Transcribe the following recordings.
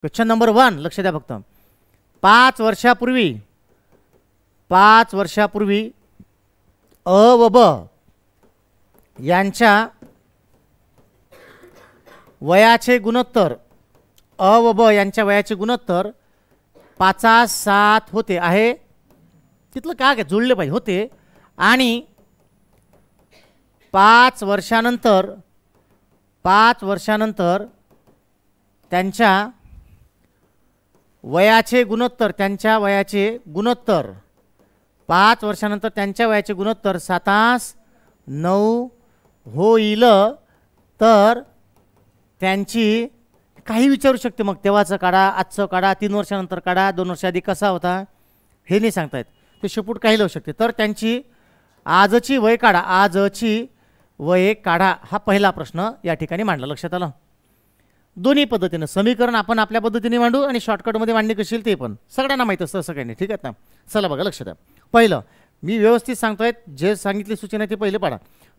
Question number 1 लक्ष द्या फक्त. 5 वर्षापूर्वी अ व ब यांच्या वयाचे गुणोत्तर अ व ब यांच्या वयाचे गुणोत्तर 5:7 होते आहे. तिथलं काय जुळले पाहिजे होते. आणि 5 वर्षानंतर त्यांच्या वयाचे गुणोत्तर 5 वर्षानंतर त्यांच्या वयाचे गुणोत्तर 7:9 होईल. तर त्यांची काही विचारू शकते मग तेव्हाचं काढा, आजचं काढा, 3 वर्षानंतर काढा, 2 वर्ष आधी कसा होता हे नाही सांगतायत. ते शेपूट काही लावू शकते. तर त्यांची आजची वय काढा हा पहिला प्रश्न या ठिकाणी मांडला. लक्षात आलं. दोन्ही पद्धतीनं समीकरण आपण आपल्या पद्धतीने मांडू आणि शॉर्टकटमध्ये मांडणी कशी येईल ते पण सगळ्यांना माहीत असतं असं काही नाही. ठीक आहे ना. चला बघा लक्षात द्या. पहिलं मी व्यवस्थित सांगतोय, जे सांगितली सूचना ते पहिले पाडा.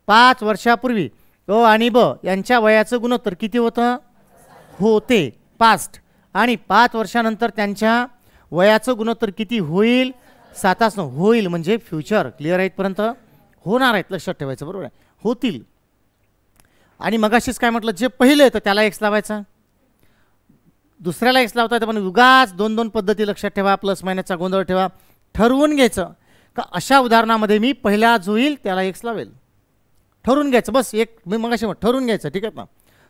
5 वर्षापूर्वी अ आणि ब यांच्या वयाचं गुणोत्तर किती होतं होते पास्ट. आणि 5 वर्षानंतर त्यांच्या वयाचं गुणोत्तर किती होईल 7:9 होईल म्हणजे फ्युचर. क्लिअर आहे इथपर्यंत. होणार आहेत लक्षात ठेवायचं. बरोबर आहे. होतील. आणि मगाशीच काय म्हटलं, जे पहिलं येतं त्याला एक्स लावायचा, दुसऱ्याला एक्स लावता येतं. पण उगाच 2-2 पद्धती लक्षात ठेवा, प्लस मायनसचा गोंधळ ठेवा. ठरवून घ्यायचं का अशा उदाहरणामध्ये मी पहिला जो येईल त्याला एक्स लावेल. ठरवून घ्यायचं बस. एक मी मगाशी ठरवून घ्यायचं. ठीक आहे ना.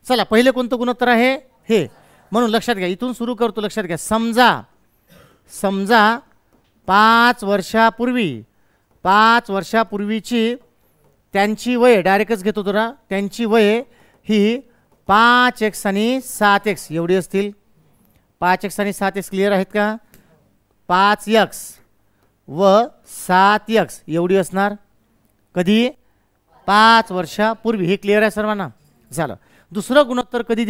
चला पहिले कोणतं गुणोत्तर आहे हे म्हणून लक्षात घ्या. इथून सुरू करतो. लक्षात घ्या. समजा 5 वर्षापूर्वीची त्यांची वय डायरेक्टच घेतो तुला. त्यांची वय ही 5x आणि 7x एवढी असतील. 5x आणि 7x क्लिअर आहेत का. 5x व 7x एवढी असणार. कधी 5 वर्षापूर्वी. हे क्लिअर आहे सर्वांना. झालं. दुसरं गुणोत्तर कधी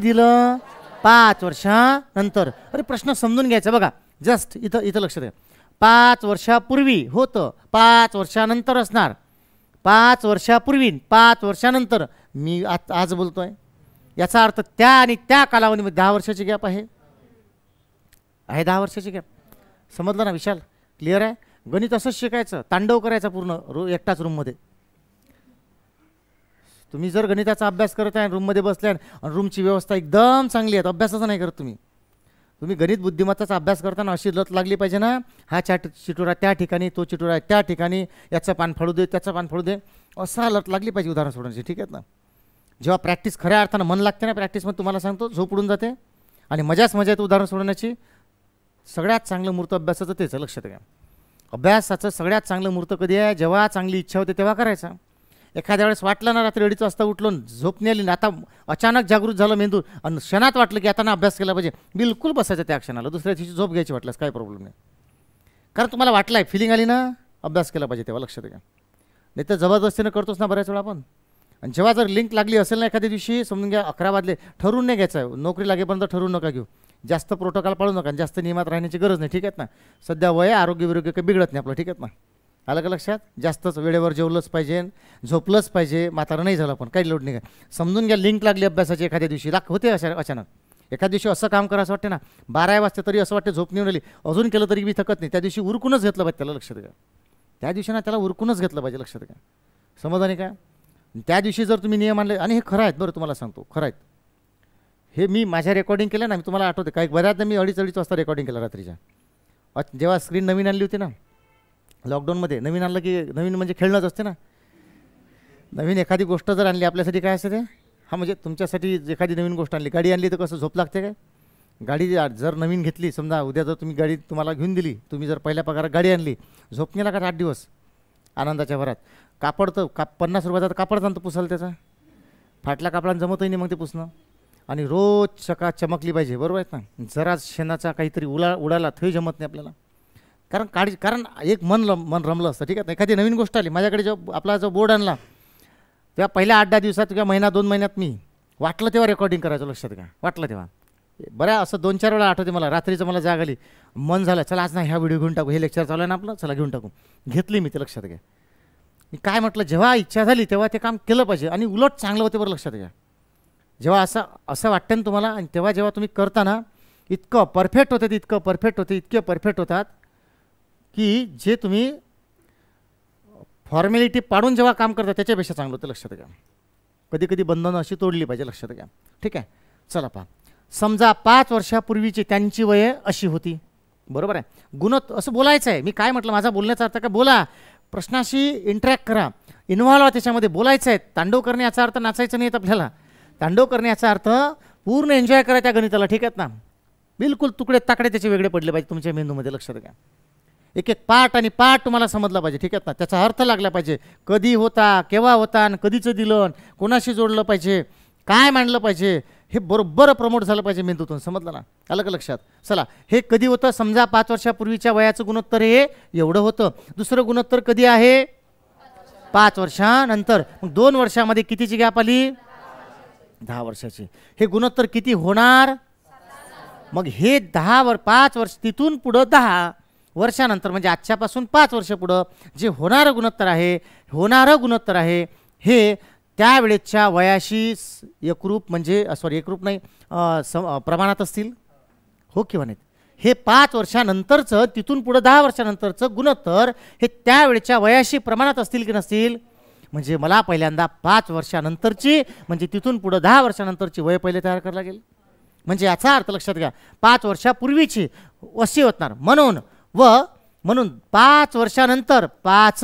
दिलं 5 वर्षानंतर. अरे प्रश्न समजून घ्यायचा बघा. जस्ट इथं लक्षात द्या. 5 वर्षापूर्वी होतं, 5 वर्षानंतर असणार. 5 वर्षापूर्वी 5 वर्षानंतर मी आज बोलतोय. याचा अर्थ त्या आणि त्या कालावधीमध्ये 10 वर्षाची गॅप आहे. 10 वर्षाची गॅप. समजलं ना विशाल. क्लिअर आहे. गणित असंच शिकायचं. तांडव करायचा पूर्ण एकटाच रूममध्ये. तुम्ही जर गणिताचा अभ्यास करत आहे रूममध्ये बसल्या आणि रूमची व्यवस्था एकदम चांगली आहे, अभ्यासाचं नाही करत तुम्ही गणित बुद्धिमत्ताचा अभ्यास करताना अशी लत लागली पाहिजे ना. हा चिटुरा त्या ठिकाणी, तो चिटुरा त्या ठिकाणी, याचं पान फाडू दे, त्याचं पान फाडू दे, असा लत लागली पाहिजे उदाहरण सोडण्याची. ठीक आहे ना. जेव्हा प्रॅक्टिस खऱ्या अर्थानं मन लागते ना प्रॅक्टिसमध्ये, तुम्हाला सांगतो झोप उडून जाते आणि मजा येते उदाहरण सोडण्याची. सगळ्यात चांगलं मुहूर्त अभ्यासाचं तेच. लक्षात घ्या. अभ्यासाचं सगळ्यात चांगलं मुहूर्त कधी आहे, जेव्हा चांगली इच्छा होते तेव्हा करायचा. एखाद्या वेळेस वाटलं ना रात्री 2:30 वाजता उठलो, झोप नाही आली ना, आता अचानक जागृत झालं मेंदू आणि क्षणात वाटलं की आता ना अभ्यास केला पाहिजे, बिलकुल बसायचं त्या क्षणाला. दुसऱ्या दिवशी झोप घ्यायची वाटल्यास काही प्रॉब्लेम नाही. कारण तुम्हाला वाटलं आहे, फिलिंग आली ना, अभ्यास केला पाहिजे तेव्हा. लक्षात घ्या. नाही तर जबरदस्तीनं करतोच ना बऱ्याच वेळा आपण. आणि जेव्हा जर लिंक लागली असेल ना एखाद्या दिवशी, समजून घ्या 11 वाजले, ठरवून नाही घ्यायचं. नोकरी लागेपर्यंत ठरवून नका घेऊ. जास्त प्रोटोकॉल पाळू नका. जास्त नियमात राहण्याची गरज नाही. ठीक आहे ना. सध्या वय आरोग्य काही बिघडत नाही आपलं. ठीक आहे ना. आलं का लक्षात. जास्तच वेळेवर जेवलंच पाहिजे, झोपलंच पाहिजे. म्हातारं नाही झालं पण काही लोड नाही. समजून घ्या. लिंक लागली अभ्यासाची एखाद्या दिवशी होते अचानक. एखाद्या दिवशी असं काम करायचं वाटते ना, 12 वाजता तरी असं वाटते झोप निघून आली, अजून केलं तरी मी थकत नाही. त्या दिवशी उरकूनच घेतलं पाहिजे त्याला. लक्षात घ्या. त्या दिवशी ना त्याला उरकूनच घेतलं पाहिजे. लक्षात घ्या. समजलं नाही का. त्या दिवशी जर तुम्ही नियम आणले, आणि हे खरं आहेत बरं, तुम्हाला सांगतो खरं आहेत हे. मी माझ्या रेकॉर्डिंग केलं ना, मी तुम्हाला आठवते काही बऱ्याचदा मी 2:30 वाजता रेकॉर्डिंग केलं रात्रीच्या. जेव्हा स्क्रीन नवीन आणली होती ना लॉकडाऊनमध्ये. नवीन आणलं की नवीन म्हणजे खेळणंच असते ना. नवीन एखादी गोष्ट जर आणली आपल्यासाठी काय असते ते, हा म्हणजे तुमच्यासाठी एखादी नवीन गोष्ट आणली, गाडी आणली तर कसं झोप लागते काय. गाडी जर नवीन घेतली, समजा उद्या जर तुम्ही गाडी तुम्हाला घेऊन दिली, तुम्ही जर पहिल्या पगारात गाडी आणली, झोप नाही लागत 8 दिवस आनंदाच्या भरात. कापड तर 50 रुपयाचा कापड आणतो पुसाल, त्याचा फाटल्या कापडानं जमतही नाही मग ते पुसणं. आणि रोज सकाळ चमकली पाहिजे. बरोबर आहेत ना. जरा शेणाचा काहीतरी उडाला थंही जमत नाही आपल्याला. कारण एक मन रमलं असतं. ठीक आहे. एखादी नवीन गोष्ट आली, माझ्याकडे जेव्हा आपला जो बोर्ड आणला तेव्हा पहिल्या 8-10 दिवसात किंवा महिना 2 महिन्यात मी वाटलं तेव्हा रेकॉर्डिंग करायचं. लक्षात घ्या. वाटलं तेव्हा. बऱ्या असं 2-4 वेळा आठवते मला. रात्रीचं मला जाग आली, मन झालं चला आज ना ह्या व्हिडिओ घेऊन टाकू, हे लेक्चर चालू आहे ना आपलं, चला घेऊन टाकू. घेतली मी ते. लक्षात घ्या. मी काय म्हटलं, जेव्हा इच्छा झाली तेव्हा ते काम केलं पाहिजे आणि उलट चांगलं होते बरं. लक्षात घ्या. जेव्हा असं असं वाटतं ना तुम्हाला, आणि तेव्हा जेव्हा तुम्ही करताना इतकं परफेक्ट होतं, इतकं परफेक्ट होते, इतके परफेक्ट होतात की जे तुम्ही फॉर्मॅलिटी पाडून जेव्हा काम करता त्याच्यापेक्षा चांगलं होतं. लक्षात घ्या, कधी कधी बंधनं अशी तोडली पाहिजे. लक्षात घ्या. ठीक आहे, चला पहा. समजा 5 वर्षापूर्वीची त्यांची वय अशी होती. बरोबर आहे. असं बोलायचं आहे. मी काय म्हटलं, माझा बोलण्याचा अर्थ काय, बोला, प्रश्नाशी इंटरॅक्ट करा, इन्व्हॉल्व व्हा, त्याच्यामध्ये बोलायचं आहे. तांडव करणे याचा अर्थ नाचायचं नाही आपल्याला. तांडव करणे याचा अर्थ पूर्ण एन्जॉय करा त्या गणिताला. ठीक आहेत ना. बिलकुल तुकडे ताकडे त्याचे वेगळे पडले पाहिजे तुमच्या मेंदूमध्ये. लक्षात घ्या. एक एक पार्ट आणि पार्ट तुम्हाला समजला पाहिजे. ठीक आहे ना. त्याचा अर्थ लागला पाहिजे. कधी होता, केव्हा होता, आणि कधीचं दिलं, कोणाशी जोडलं पाहिजे, काय मांडलं पाहिजे, हे बरोबर प्रमोट झालं पाहिजे मेंदूतून. समजलं ना. आलं का लक्षात. चला, हे कधी होतं, समजा 5 वर्षापूर्वीच्या वयाचं गुणोत्तर हे एवढं होतं. दुसरं गुणोत्तर कधी आहे, 5 वर्षानंतर. मग 2 वर्षामध्ये कितीची गॅप आली, 10 वर्षाची. हे गुणोत्तर किती होणार, मग हे 5 वर्ष तिथून पुढं 10 वर्षानंतर, म्हणजे आजच्यापासून 5 वर्ष पुढं जे होणारं गुणोत्तर आहे हे त्यावेळेच्या वयाशी एकरूप, म्हणजे एकरूप नाही, प्रमाणात असतील. हो किंवा नाही. हे 5 वर्षानंतरचं, तिथून पुढं 10 वर्षानंतरचं गुणोत्तर हे त्यावेळेच्या वयाशी प्रमाणात असतील की नसतील. म्हणजे मला पहिल्यांदा 5 वर्षानंतरची, म्हणजे तिथून पुढं 10 वर्षानंतरची वय पहिले तयार करायला लागेल. म्हणजे याचा अर्थ लक्षात घ्या, 5 वर्षापूर्वीची अशी होणार. म्हणून 5 वर्षानंतर, 5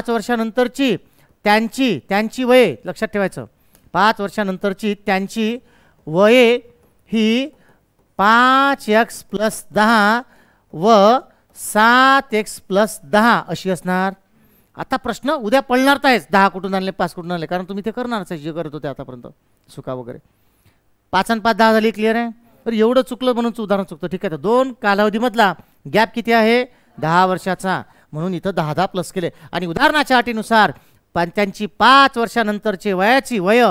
वर्षानंतरची त्यांची वये लक्षात ठेवायचं. 5 वर्षानंतरची त्यांची वये ही 5x + 10 व 7x + 10 अशी असणार. आता प्रश्न उद्या पडणार तर आहेच, 10 कुठून आणले, 5 कुठून आणले, कारण तुम्ही ते करणारच आहे जे करत होते आतापर्यंत सुका वगैरे. 5 आणि 5 10 झाली. क्लिअर आहे. तर एवढं चुकलं म्हणून उदाहरण चुकतं. ठीक आहे. तर 2 कालावधीमधला गॅप किती आहे, 10 वर्षाचा. म्हणून इथं 10 प्लस केले. आणि उदाहरणाच्या अटीनुसार त्यांची 5 वर्षानंतरचे वयाची वय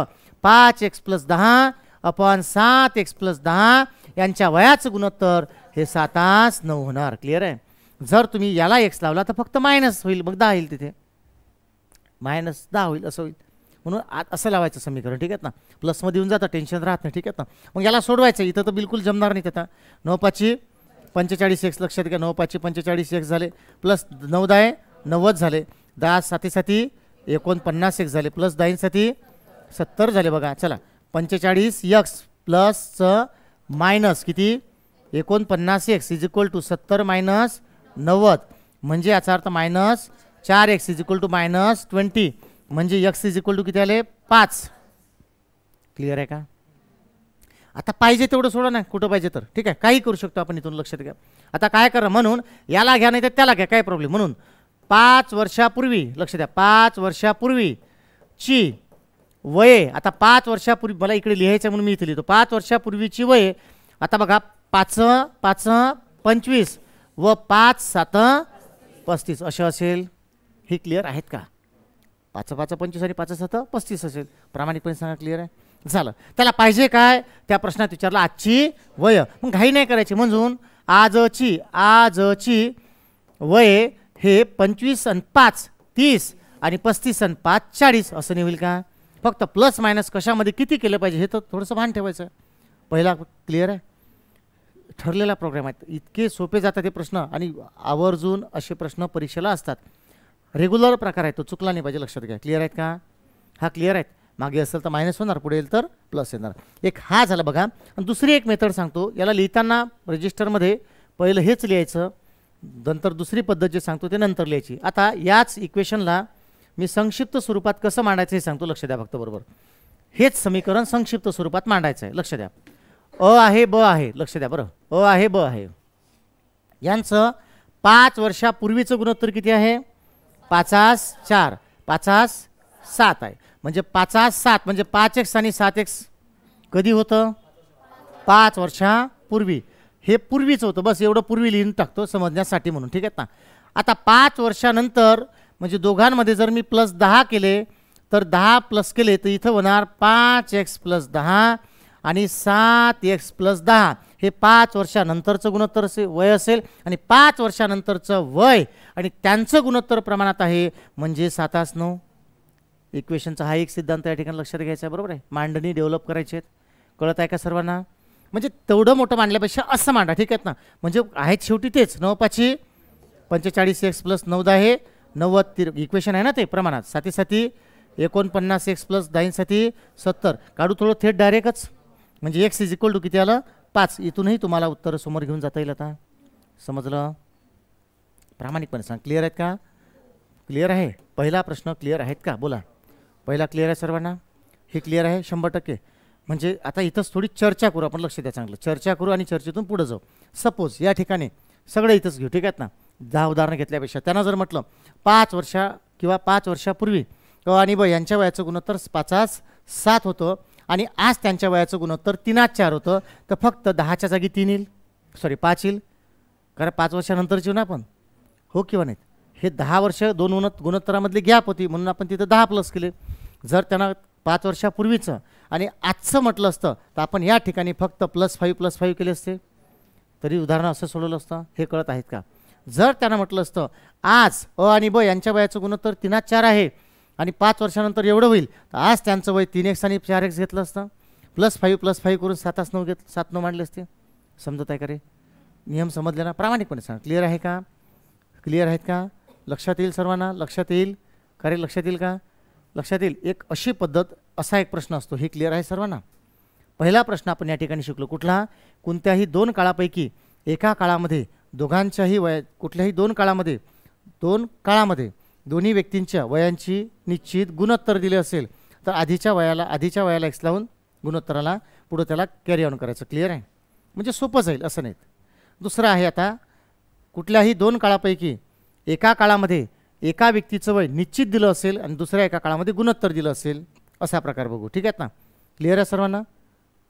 5x + 10 / 7x + 10 यांच्या वयाचं गुणोत्तर हे 7-9 होणार. क्लिअर आहे. जर तुम्ही याला x लावला तर फक्त मायनस होईल, मग 10 येईल, तिथे -10 होईल, असं होईल. म्हणून असं लावायचं समीकरण. ठीक आहे ना. प्लसमध्ये येऊन जातं, टेन्शन राहत नाही. ठीक आहे ना. मग याला सोडवायचं. इथं तर बिलकुल जमणार नाही. आता 9×5 = 45x. लक्षात घ्या. 9×5 = 45x झाले, प्लस 9×10 = 90 झाले, 10×7 = 49x झाले, प्लस 10 × 70 झाले. बघा चला, 45x प्लस मायनस किती, 49x = 70 - 90. म्हणजे याचा अर्थ -4x = -20. म्हणजे x किती आले, 5. क्लिअर आहे का. आता पाहिजे तेवढं सोडा ना, कुठं पाहिजे तर. ठीक आहे, काही करू शकतो आपण इथून. लक्षात घ्या. आता काय करा, म्हणून याला घ्या नाही तर त्याला घ्या, काय प्रॉब्लेम. म्हणून 5 वर्षापूर्वी, लक्ष द्या, 5 वर्षापूर्वीची वये, आता 5 वर्षापूर्वी मला इकडे लिहायचं म्हणून मी इथे लिहितो. 5 वर्षापूर्वीची वये आता बघा, 5×5 = 25 व 5×7 = 35 असे असेल. हे क्लिअर आहेत का. 5×5 = 25 आणि 5×7 = 35 असेल. प्रामाणिकपणे सांगा. क्लिअर आहे. झालं. त्याला पाहिजे काय, त्या प्रश्नात विचारलं आजची वय. मग घाई नाही करायची. म्हणून आजची वय हे 25 आणि 5 30 आणि 35 आणि 5 40 असं नाही होईल का. फक्त प्लस मायनस कशामध्ये किती केलं पाहिजे हे तर थोडंसं भान ठेवायचं. पहिला क्लिअर आहे. ठरलेला प्रोग्राम आहे. इतके सोपे जातात हे प्रश्न, आणि आवर्जून असे प्रश्न परीक्षेला असतात. रेग्युलर प्रकार आहे तो, चुकला नाही पाहिजे. लक्षात घ्या. क्लिअर आहेत का. हा क्लिअर आहेत. मागे असेल तर मायनस होणार, पुढे येईल तर प्लस येणार. एक हा झाला बघा. आणि दुसरी एक मेथड सांगतो. याला लिहिताना रजिस्टरमध्ये पहिलं हेच लिहायचं, नंतर दुसरी पद्धत जे सांगतो ते नंतर लिहायची. आता याच इक्वेशनला मी संक्षिप्त स्वरूपात कसं मांडायचं हे सांगतो. लक्ष द्या फक्त. बरोबर हेच समीकरण संक्षिप्त स्वरूपात मांडायचं आहे. लक्ष द्या. अ आहे, ब आहे. लक्ष द्या. बरं, अ आहे, ब आहे. यांचं 5 वर्षापूर्वीचं गुणोत्तर किती आहे, 5×4 5×7 आहे. म्हणजे 5×7 म्हणजे 5x आणि 7x कधी होतं, 5 वर्षापूर्वी. हे पूर्वीचं होतं, बस एवढं पूर्वी लिहून टाकतो समजण्यासाठी म्हणून. ठीक आहे ना. आता 5 वर्षानंतर म्हणजे दोघांमध्ये जर मी +10 केले तर 10 प्लस केले तर इथं होणार 5x + 10 आणि 7x + 10. हे 5 वर्षानंतरचं गुणोत्तर वय असेल, आणि 5 वर्षानंतरचं वय आणि त्यांचं गुणोत्तर प्रमाणात आहे म्हणजे 7×9. इक्वेशनचा हा एक सिद्धांत या ठिकाणी लक्षात घ्यायचा आहे, बरोबर आहे. मांडणी डेव्हलप करायची आहेत. कळत आहे का सर्वांना? म्हणजे तेवढं मोठं मांडल्यापेक्षा असं मांडा, ठीक आहेत ना. म्हणजे आहेत शेवटी तेच 9×5 45x प्लस 9×10 हे 90 इक्वेशन आहे ना ते प्रमाणात. 7×7 49x प्लस 10×7 70. काढू थोडं थेट डायरेक्टच. म्हणजे x इज इक्वल टू किती आलं 5. इथूनही तुम्हाला उत्तर समोर घेऊन जाता येईल. आता समजलं? प्रामाणिकपणे सांग. क्लिअर आहेत का? क्लिअर आहे? पहिला प्रश्न क्लिअर आहेत का? बोला. पहिला क्लिअर आहे सर्वांना? हे क्लिअर आहे 100%. म्हणजे आता इथंच थोडी चर्चा करू आपण. लक्ष द्या चांगलं. चर्चा करू आणि चर्चेतून पुढे जाऊ. सपोज या ठिकाणी सगळं इथंच घेऊ, ठीक आहेत ना. 10 उदाहरणं घेतल्यापेक्षा त्यांना जर म्हटलं 5 वर्षा किंवा 5 वर्षापूर्वी अ आणि ब यांच्या वयाचं गुणोत्तर 5:7 होतं आणि आज त्यांच्या वयाचं गुणोत्तर 3:4 होतं, तर फक्त 10च्या जागी 3 येईल, सॉरी 5 येईल. कारण 5 वर्षानंतरची ना आपण, हो किंवा नाहीत. हे 10 वर्ष दोन गुणोत्तरामधली गॅप होती म्हणून आपण तिथं 10 प्लस केले. जर त्यांना 5 वर्षापूर्वीचं आणि आजचं म्हटलं असतं तर आपण या ठिकाणी फक्त +5 केले असते, तरी उदाहरण असं सोडवलं असतं. हे कळत आहेत का? जर त्यांना म्हटलं असतं आज अ आणि ब यांच्या वयाचं गुणोत्तर 3:4 आहे आणि 5 वर्षानंतर एवढं होईल, तर आज त्यांचं वय 3x आणि 4x घेतलं असतं. +5 करून 7 मांडले असते. समजत आहे का रे? नियम समजले ना? प्रामाणिकपणे सांग. क्लिअर आहे का? क्लिअर आहेत का? लक्षात येईल सर्वांना? लक्षात येईल का रे? लक्षात येईल का? लक्षात येईल. एक अशी पद्धत, असा एक प्रश्न असतो. हे क्लिअर आहे सर्वांना? पहिला प्रश्न आपण या ठिकाणी शिकलो कुठला? कोणत्याही 2 काळापैकी एका काळामध्ये दोघांच्याही कुठल्याही 2 काळामध्ये दोन्ही व्यक्तींच्या वयांची निश्चित गुणोत्तर दिले असेल तर आधीच्या वयाला x लावून गुणोत्तराला पुढे त्याला कॅरी ऑन करायचं. क्लिअर आहे? म्हणजे सोपं जाईल असं नाहीत. दुसरं आहे आता, कुठल्याही 2 काळापैकी एका काळामध्ये एका व्यक्तीचं वय निश्चित दिलं असेल आणि दुसऱ्या एका काळामध्ये गुणोत्तर दिलं असेल, असा प्रकार बघू. ठीक आहेत ना? क्लिअर आहे सर्वांना?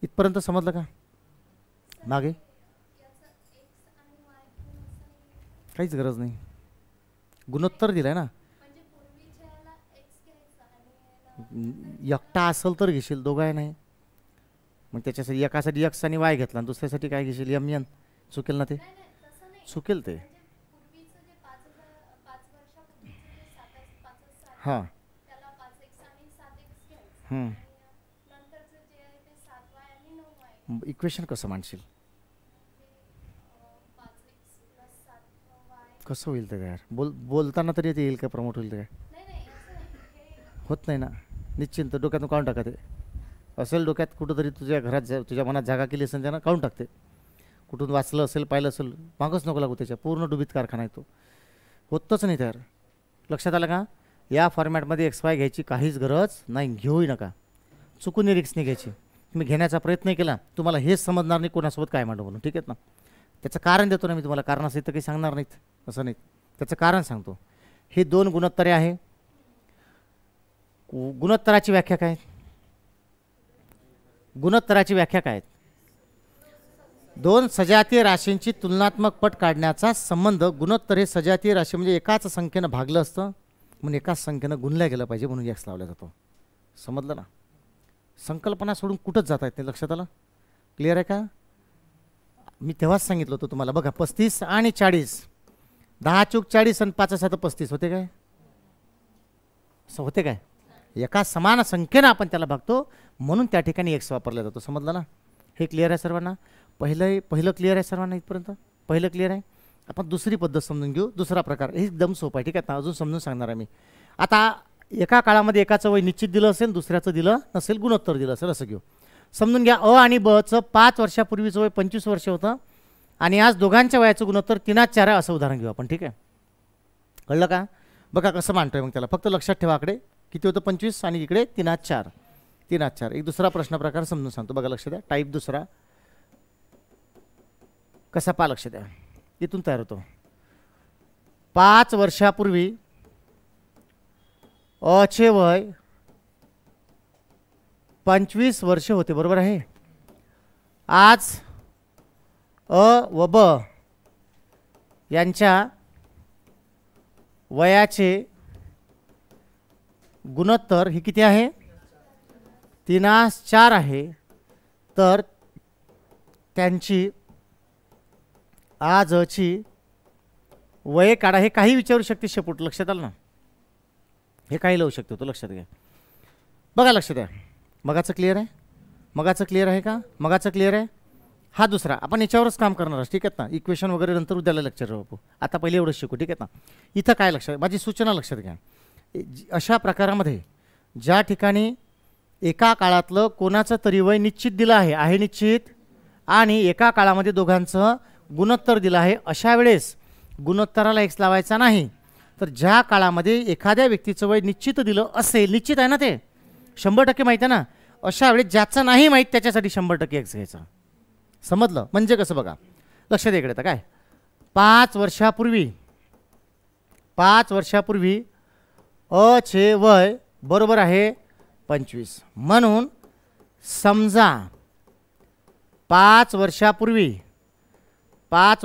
इथपर्यंत समजलं का? मागे काहीच गरज नाही. गुणोत्तर दिलं आहे ना. एकटा असेल तर घेशील, दोघाही नाही. मग त्याच्यासाठी एकासाठी x आणि y घेतला आणि दुसऱ्यासाठी काय घेशील m n. चुकेल ना ते? चुकेल ते. हां इक्वेशन कसं मांडशील? कसं होईल ते यार? बोलताना तरी ते येईल का? प्रमोट होईल ते काय? होत नाही ना. निश्चिंत डोक्यातून काढून टाका. ते असेल डोक्यात कुठंतरी, तुझ्या घरात तुझ्या मनात जागा केली असेल त्यांना काढून टाकते. कुठून वाचलं असेल, पाहिलं असेल, मागच नको लागू. त्याच्या पूर्ण डुबीत कारखाना आहे तो. होतच नाही तयार. लक्षात आलं का? या फॉर्मॅटमध्ये XY घ्यायची काहीच गरज नाही. घेऊही नका. चुकून रिक्स नाही घ्यायची. तुम्ही घेण्याचा प्रयत्न केला, तुम्हाला हेच समजणार नाही कोणासोबत काय मांडू म्हणून. ठीक आहेत ना? त्याचं कारण देतो ना मी तुम्हाला. कारण असेल तर काही सांगणार नाहीत, असं नाही. त्याचं कारण सांगतो. हे 2 गुणोत्तरे आहे. गुणोत्तराची व्याख्या काय? गुणोत्तराची व्याख्या काय? 2 सजातीय राशींची तुलनात्मक पट काढण्याचा संबंध. गुणोत्तर हे सजातीय राशी म्हणजे एकाच संख्येनं भागलं असतं म्हणून एकाच संख्येनं गुणल्या गेलं पाहिजे म्हणून x लावला जातो. समजलं ना? संकल्पना सोडून कुठंच जाता येत नाही. लक्षात आलं? क्लिअर आहे का? मी तेव्हाच सांगितलं होतं तुम्हाला. बघा 35 आणि 40, 10 चूक 40 आणि 5 35 होते काय? असं होते काय? एका समान संख्येनं आपण त्याला बघतो म्हणून त्या ठिकाणी x वापरला जातो. समजलं ना? हे क्लिअर आहे सर्वांना? पहिलं क्लिअर आहे सर्वांना इथपर्यंत? पहिलं क्लिअर आहे. आपण दुसरी पद्धत समजून घेऊ. दुसरा प्रकार हे एकदम सोपा आहे. ठीक आहे ना? अजून समजून सांगणार आहे मी. आता एका काळामध्ये एकाचं वय निश्चित दिलं असेल, दुसऱ्याचं दिलं नसेल, गुणोत्तर दिलं असेल, असं घेऊ. समजून घ्या. अ आणि ब चं 5 वर्षापूर्वीचं वय 25 वर्ष होतं आणि आज दोघांच्या वयाचं गुणोत्तर 3:4 आहे, असं उदाहरण घेऊ आपण. ठीक आहे? कळलं का? बघा कसं मांडतोय मग त्याला. फक्त लक्षात ठेवा आकडे किती होतं 25 आणि इकडे 3:4. एक दुसरा प्रश्न प्रकार समजून सांगतो. बघा लक्ष द्या. टाईप दुसरा कसा पहा, लक्ष द्या. इथून तयार होतो. 5 वर्षापूर्वी अचे वय 25 वर्ष होते, बरोबर आहे. आज अ व ब यांच्या वयाचे गुणोत्तर हे किती आहे? 3:4 आहे. तर त्यांची आजची वय काढा. हे काही विचारू शकते शेपूट. लक्षात आलं ना? हे काही लावू शकतो तो. लक्षात घ्या. बघा लक्ष द्या. मगाचं क्लिअर आहे, मगाचं क्लिअर आहे का, मगाचं क्लिअर आहे. हा दुसरा आपण याच्यावरच काम करणार आहोत, ठीक आहेत ना. इक्वेशन वगैरे नंतर उद्याला लेक्चर राहू, आता पहिले एवढंच शिकू, ठीक आहेत ना. इथं काय लक्षात, माझी सूचना लक्षात घ्या. अशा प्रकारामध्ये ज्या ठिकाणी एका काळातलं कोणाचं तरी वय निश्चित दिलं आहे निश्चित, आणि एका काळामध्ये दोघांचं गुणोत्तर दिलं आहे, अशा वेळेस गुणोत्तराला एक्स लावायचा नाही. तर ज्या काळामध्ये एखाद्या व्यक्तीचं वय निश्चित दिलं असेल, निश्चित आहे ना, ते 100% माहीत आहे ना, अशा वेळेस ज्याचं नाही माहीत त्याच्यासाठी 100% एक्स घ्यायचा. समजलं? म्हणजे कसं बघा, लक्ष द्या इकडे. तर काय 5 वर्षापूर्वी अचे वय बरोबर आहे 25. म्हणून समजा 5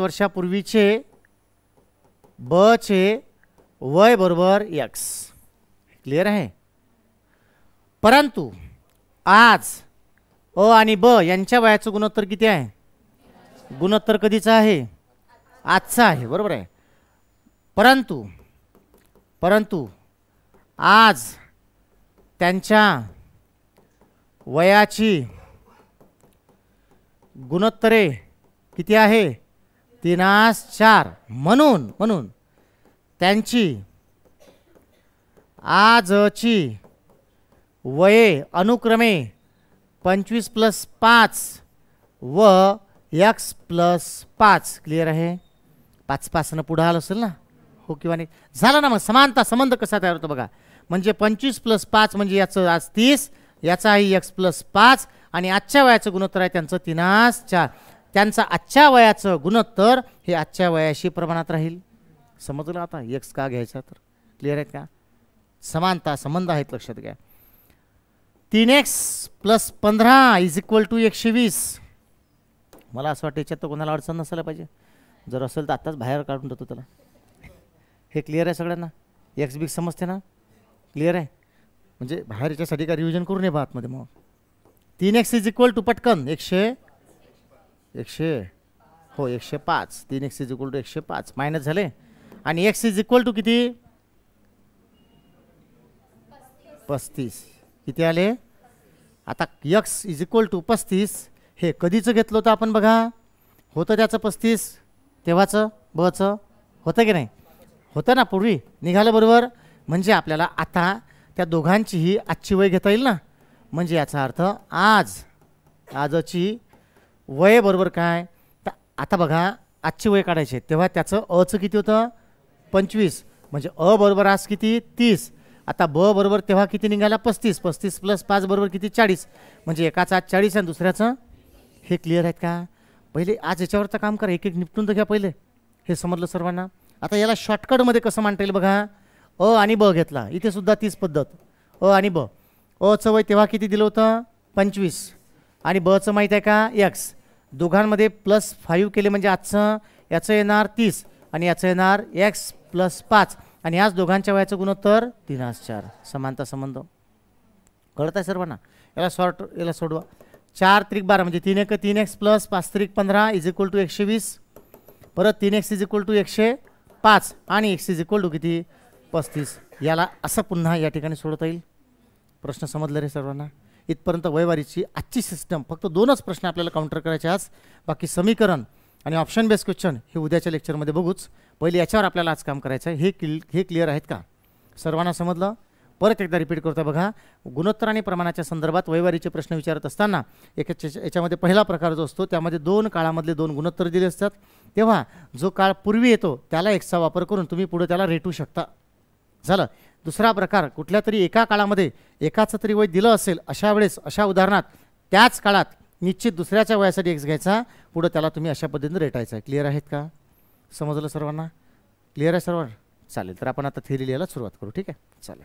वर्षापूर्वीचे बचे वय बरोबर एक्स. क्लिअर आहे. परंतु आज अ आणि ब यांच्या वयाचं गुणोत्तर किती आहे? गुणोत्तर कधीचा आहे? आजचा आहे, बरोबर आहे. परंतु आज त्यांच्या वयाची गुणोत्तरे किती आहे? 3:4. म्हणून त्यांची आजची वये अनुक्रमे 25 + 5 व x + 5. क्लिअर आहे. 5 पुढं आलं असेल ना, हो किंवा नाही? झालं ना. मग समानता संबंध कसा तयार होतो बघा. म्हणजे 25 + 5 म्हणजे याचं आज 30, याचा आहे x + 5, आणि आजच्या वयाचं गुणोत्तर आहे त्यांचं 3:4. त्यांचं आजच्या वयाचं गुणोत्तर हे आजच्या वयाशी प्रमाणात राहील. समजलं आता एक्स का घ्यायचा? तर क्लिअर आहेत का? समानता संबंध आहेत, लक्षात घ्या. 3x + 15 = 120. मला असं वाटतं याच्यात तर कोणाला अडचण नसायला पाहिजे. जर असेल तर आत्ताच बाहेर काढून देतो त्याला. हे क्लिअर आहे सगळ्यांना? एक्स बिग समजते ना? क्लिअर आहे. म्हणजे बाहेर याच्यासाठी काय रिव्हिजन करून ये बा आतमध्ये. मग 3x = पटकन 105. 3x = 105 मायनस झाले. आणि x = किती? 35. किती आले? आता x = 35 हे कधीचं घेतलं होतं आपण बघा. होतं त्याचं 35 तेव्हाचं बचं, होतं की नाही? होतं ना, पूर्वी निघालं बरोबर. म्हणजे आपल्याला आता त्या दोघांचीही आजची वय घेता येईल ना. म्हणजे याचा अर्थ आजची वय बरोबर काय? तर आता बघा आजची वय काढायची, तेव्हा त्याचं अचं किती होतं? 25. म्हणजे अ बरोबर आज किती? 30. आता ब बरोबर तेव्हा किती निघाला? 35. 35 + 5 बरोबर किती? 40. म्हणजे एकाचा आज 40 आणि दुसऱ्याचं. हे क्लिअर आहेत का? पहिले आज याच्यावरचं काम करा, एक निपटून तर घ्या पहिले. हे समजलं सर्वांना? आता याला शॉर्टकटमध्ये कसं मांडता येईल बघा. अ आणि ब घेतला, इथे सुद्धा तीच पद्धत. अ आणि ब. अचं वय तेव्हा किती दिलं होतं? 25. आणि बचं माहीत आहे का? एक्स. दोघांमध्ये +5 केले म्हणजे आजचं याचं येणार 30 आणि याचं येणार x + 5. आणि याच दोघांच्या वयाचं गुणोत्तर 3:4. समानता संबंध कळत आहे सर्वांना? याला सोडवा. 4 × 12 म्हणजे 3 × 3x + 5 × 15 = 120. परत 3x = 105 आणि x = किती? 35. याला असं पुन्हा या ठिकाणी सोडता येईल. प्रश्न समजले रे सर्वांना? इथपर्यंत वयवारीची आजची सिस्टम. फक्त 2च प्रश्न आपल्याला काउंटर करायचे आज. बाकी समीकरण आणि ऑप्शन बेस्ड क्वेश्चन हे उद्याच्या लेक्चरमध्ये बघूच. पहिले याच्यावर आपल्याला आज काम करायचं आहे. हे क्लिअर आहेत का? सर्वांना समजलं? परत एकदा रिपीट करतो बघा. गुणोत्तर आणि प्रमाणाच्या संदर्भात वयवारीचे प्रश्न विचारत असताना याच्यामध्ये पहिला प्रकार जो असतो त्यामध्ये 2 काळामधले 2 गुणोत्तर दिले असतात. तेव्हा जो काळ पूर्वी येतो त्याला एक्सचा वापर करून तुम्ही पुढे त्याला रेटू शकता. झालं. दुसरा प्रकार, कुठल्या तरी एका काळामध्ये एकाचं तरी वय दिलं असेल, अशा वेळेस अशा उदाहरणात त्याच काळात निश्चित दुसऱ्याच्या वयासाठी एक्स घ्यायचा, पुढे त्याला तुम्ही अशा पद्धतीने रेटायचं आहे. क्लिअर आहेत का? समजलं सर्वांना? क्लिअर आहे सर्वांना? चालेल. तर आपण आता थेरी लिहायला सुरुवात करू. ठीक आहे, चालेल.